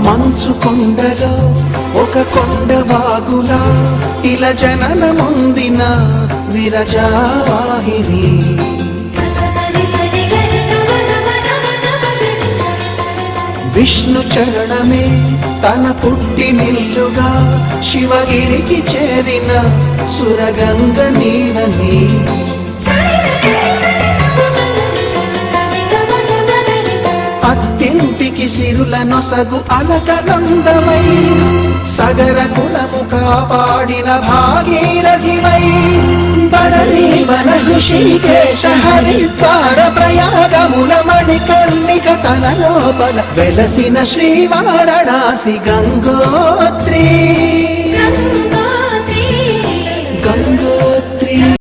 మంచు కొండలో ఒక కొండ వాగులా ఇలా జననముందిన విరజావాహిని. విష్ణు చరణమే తన పుట్టినిల్లుగా శివగిరికి చేరిన సురగంగ నీవని. అత్తింటికి సిరుల నొసగు అలకనందమై సగర కులము కాపాడిన భాగీరథివై బదరీ వన ఋషికేశ హరిద్వార ప్రయాగముల మణికర్ణిక తన లోపల వెలసిన శ్రీవారణాసి గంగోత్రి.